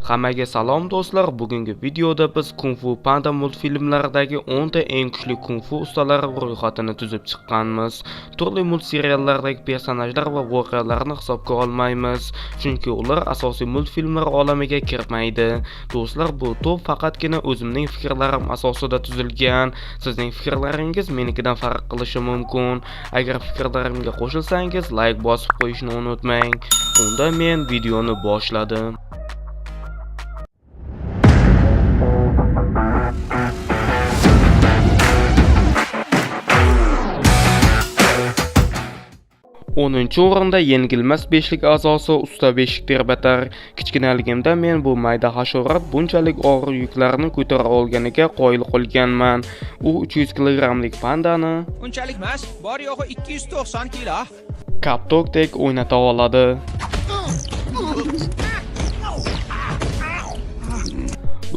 Hammaga salom do'stlar. Bugungi videoda biz Kung Fu Panda multfilmlaridagi 10 ta eng kuchli kung fu ustalari ro'yxatini tuzib chiqqanmiz. Turli multseriallardagi personajlar va voqealarni hisobga olmaymiz, chunki ular asosiy multfilmlar olamiga kirmaydi. Do'stlar, bu top faqatgina o'zimning fikrlarim asosida tuzilgan. Sizning fikrlaringiz menikidan farq qilishi mumkin. Agar fikrlarimga qo'shilsangiz, like bosib qo'yishni unutmang. Unda men videoni boshladim. O'ninchi o'rinda yengilmas beshlik a'zosi usta beshik terbatar. Kichkinaligimda men bu mayda hasharot bunchalik og'ir yuklarni ko'tara olganiga qoyil qolganman. U 300 kilogramlik pandani unchalik emas, bor yo'g'i 290 kilo. kaptokdek o'ynata oladi.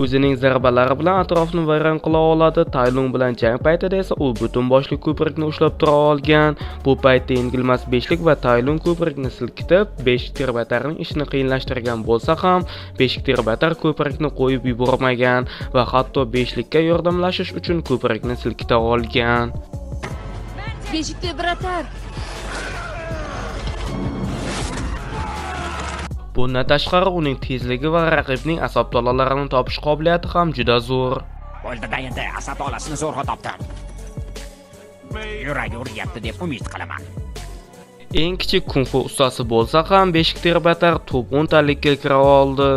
O'zining zarbalari bilan atrofni vayron qila oladi. Taylung bilan jang paytida esa u butun boshli ko'prikni ushlab tura olgan. Bu paytda yengilmas beshlik va Taylung ko'prikni silkitib, beshik terbatarning ishini qiyinlashtirgan bo'lsa ham, beshik terbatar ko'prikni qo'yib yubormagan va hatto beshlikka yordamlashish uchun ko'prikni silkita olgan. Beshik terbatar. Bundan tashqari uning tezligi va raqibning asab tolalarini topish qobiliyati ham juda zo'r. Bo'ldi-da, endi asab tolasini zo'rg'a topdim. Yuragi uryapti deb umid qilaman. Eng kichik kung fu ustasi bo'lsa ham beshik terbatar top 10 talikka kira oldi.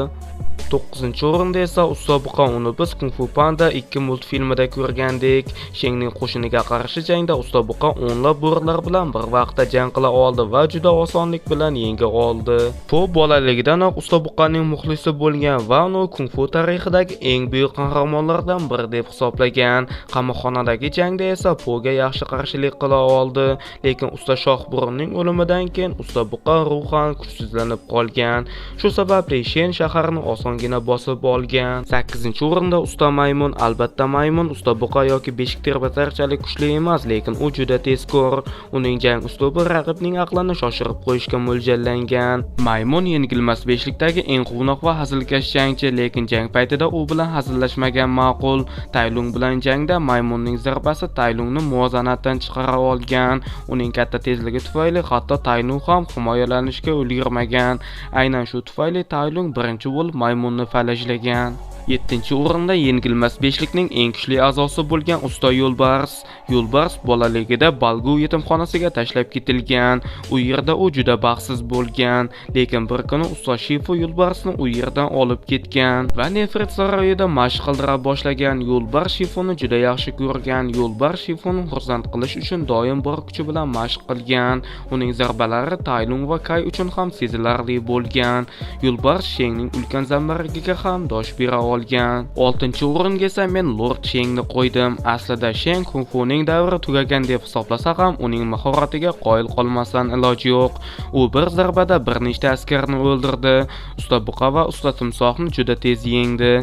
9-o'rinda esa usta buqa. Uni biz Kung Fu Panda 2 multfilmida ko'rgandik. Shengning qo'shiniga qarshi jangda usta buqa o'nlab bo'rilar bilan bir vaqtda jang qila oldi va juda osonlik bilan yenga oldi. Po bolaligidanoq usta buqaning muxlisi bo'lgan va uni kung fu tarixidagi eng buyuk qahramonlardan biri deb hisoblagan. Qamoqxonadagi jangda esa Poga yaxshi qarshilik qila oldi, lekin usta Shohburunning o'limidan keyin usta buqa ruhan kuchsizlanib qolgan. Shu sababli Shen shaharni osongina bosib olgan. 8-o'rinda usta maymun. Albatta maymun usta buqa yoki beshik terbatarchalik kuchli emas, lekin u juda tezkor. Uning jang uslubi raqibning aqlini shoshirib qo'yishga mo'ljallangan. Maymun yengilmas beshlikdagi eng quvnoq va hazilkash jangchi, lekin jang paytida u bilan hazillashmagan ma'qul. Taylung bilan jangda maymunning zarbasi Taylungni muvozanatdan chiqara olgan. Uning katta tezligi tufayli hatto Taylung ham himoyalanishga ulgurmagan. Aynan shu tufayli Taylung birinchi bo'lib maymunni falajlagan. 7-o'rinda yengilmas beshlikning eng kuchli a'zosi bo'lgan usta yo'lbars. Yo'lbars bolaligida Balgu yetimxonasiga tashlab ketilgan. U yerda u juda baxtsiz bo'lgan, lekin bir kuni usta Shifu yo'lbarsni u yerdan olib ketgan va nefrit saroyida mashq qildira boshlagan. Yo'lbars Shifuni juda yaxshi ko'rgan. Yo'lbars Shifuni xursand qilish uchun doim bor kuchi bilan mashq qilgan. Uning zarbalari Taylung va Kai uchun ham sezilarli bo'lgan. Yo'lbars Shengning ulkan zambaragiga ham dosh bera olgan. 6-o'ringa esa men Lord Shengni qo'ydim. Aslida Sheng kung funing davri tugagan deb hisoblasa ham uning mahoratiga qoyil qolmasdan iloji yo'q. U bir zarbada bir nechta askarni o'ldirdi. Usta buqa va usta timsohni juda tez yengdi.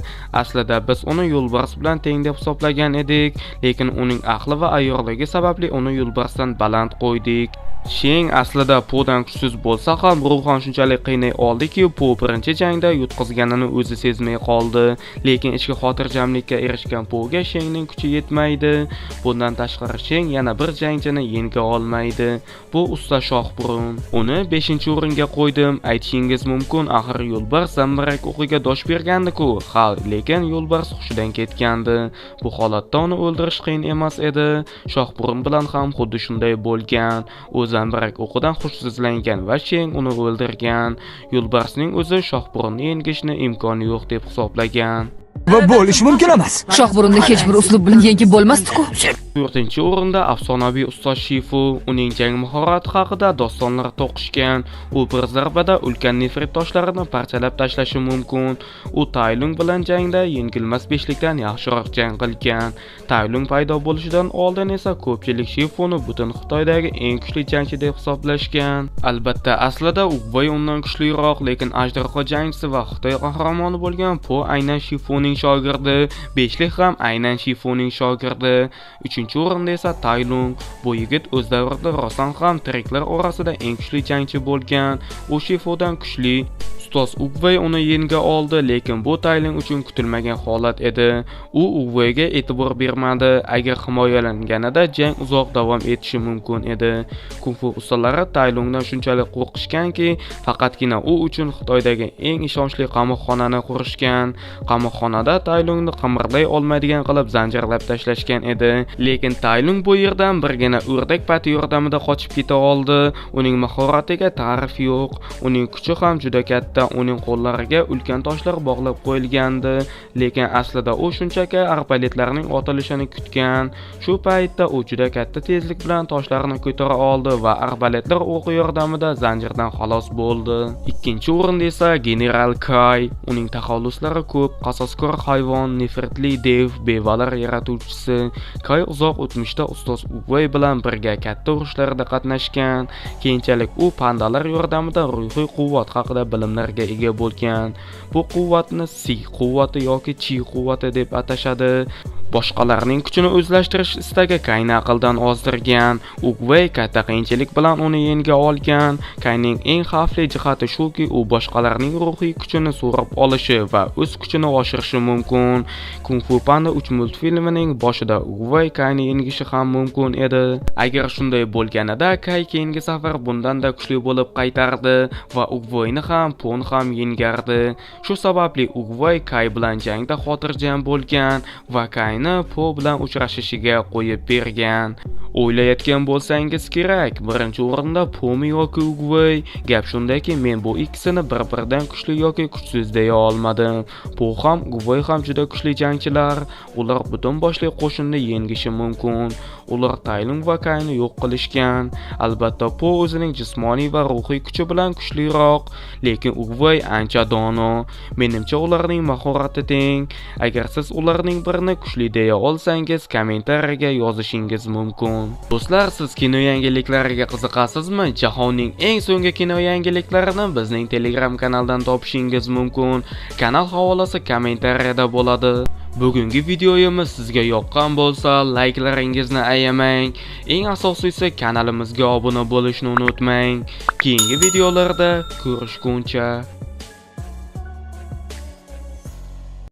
Aslida biz uni yo'lbars bilan teng deb hisoblagan edik, lekin uning aqli va ayyorligi sababli uni yo'lbarsdan baland qo'ydik. Sheng aslida Podan kuchsiz bo'lsa ham ruhan shunchalik qiynay oldiki, Po birinchi jangda yutqizganini o'zi sezmay qoldi. Lekin ichki xotirjamlikka erishgan Poga Shengning kuchi yetmaydi. Bundan tashqari Sheng yana bir jangchini yenga olmaydi. Bu usta Shohburun. Uni 5-o'ringa qo'ydim. Aytishingiz mumkin, axir yo'lbars zambarak o'qiga dosh bergandi-ku. Ha, lekin yo'lbars hushidan ketgandi. Bu holatda uni o'ldirish qiyin emas edi. Shohburun bilan ham xuddi shunday bo'lgan. Zambarak o'qidan xushsizlangan va Sheng uni o'ldirgan. Yo'lbarsning o'zi Shohburunni yengishni imkoni yo'q deb hisoblagan. Va bo'lishi mumkin emas. Shohburunni hech bir uslub bilan yengib bo'lmasdi-ku. 4-o'rinda afsonaviy ustoz Shifu. Uning jang mahorati haqida dostonlar to'qishgan. U bir zarbada ulkan nefrit toshlarini parchalab tashlashi mumkin. U Taylung bilan jangda yengilmas beshlikdan yaxshiroq jang qilgan. Taylung paydo bo'lishidan oldin esa ko'pchilik Shifuni butun Xitoydagi eng kuchli jangchi deb hisoblashgan. Albatta, aslida u voy undan kuchliroq, lekin ajdarho jangchisi va Xitoy qahramoni bo'lgan Po aynan Shifuning shogirdi. Beshlik ham aynan Shifuning shogirdi. 3-chi o'rinda esa Taylung. Bu yigit o'z davrida rostdan ham tiriklar orasida eng kuchli jangchi bo'lgan. U Shifodan kuchli. Ustoz Ugvey uni yenga oldi, lekin bu Taylung uchun kutilmagan holat edi. U Ugveyga e'tibor bermadi. Agar himoyalanganida jang uzoq davom etishi mumkin edi. Kung fu ustalari Taylungdan shunchalik qo'rqishganki, faqatgina u uchun Xitoydagi eng ishonchli qamoqxonani qurishgan. Qamoqxonada Taylungni qimirlay olmaydigan qilib zanjirlab tashlashgan edi. Lekin Taylung bu yerdan birgina o'rdak pati yordamida qochib keta oldi. Uning mahoratiga ta'rif yo'q. Uning kuchi ham juda katta. Uning qo'llariga ulkan toshlar bog'lab qo'yilgandi, lekin aslida u shunchaki arbaletlarning otilishini kutgan. Shu paytda u juda katta tezlik bilan toshlarni ko'tara oldi va arbaletlar o'qi yordamida zanjirdan xalos bo'ldi. Ikkinchi o'rinda esa General Kai. Uning taxalluslari ko'p: qasoskor hayvon, nefratli dev, bevalar yaratuvchisi. Kai uzoq o'tmishda ustoz Ugvey bilan birga katta urushlarda qatnashgan. Keyinchalik u pandalar yordamida ruhiy quvvat haqida bilimlar ega bo'lgan. Bu quvvatni Si quvvati yoki Chi quvvati deb atashadi. Boshqalarning kuchini o'zlashtirish istagi Kayni aqldan ozdirgan. Ugvey katta qiyinchilik bilan uni yenga olgan. Kayning eng xavfli jihati shuki, u boshqalarning ruhiy kuchini so'rab olishi va o'z kuchini oshirishi mumkin. Kung Fu Panda 3 multfilmining boshida Ugvey Kayni yengishi ham mumkin edi. Agar shunday bo'lganida, Kay keyingi safar bundan-da kuchli bo'lib qaytardi va Ugveyni ham Pon ham yengardi. Shu sababli Ugvey Kay bilan jangda xotirjam bo'lgan va Kayni Po bilan uchrashishiga qo'yib bergan. O'ylayotgan bo'lsangiz kerak, birinchi o'rinda Pomi yoki Ugvey? Gap shundaki, men bu ikkisini bir-biridan kuchli yoki kuchsiz deya olmadim. Po ham, Ugvey ham juda kuchli jangchilar. Ular butun boshli qo'shinni yengishi mumkin. Ular Taylung va Kayni yo'q qilishgan. Albatta, Po o'zining jismoniy va ruhiy kuchi bilan kuchliroq, lekin Ugvey ancha dono. Menimcha ularning mahorati teng. Agar siz ularning birini kuchli deya olsangiz, kommentariyaga yozishingiz mumkin. Do'stlar, siz kino yangiliklariga qiziqasizmi? Jahonning eng so'nggi kino yangiliklarini bizning Telegram kanaldan topishingiz mumkin. Kanal havolasi kommentariyada bo'ladi. Bugungi videoyimiz sizga yoqqan bo'lsa, layklaringizni ayamang. Eng asosiysi, kanalimizga obuna bo'lishni unutmang. Keyingi videolarda ko'rishguncha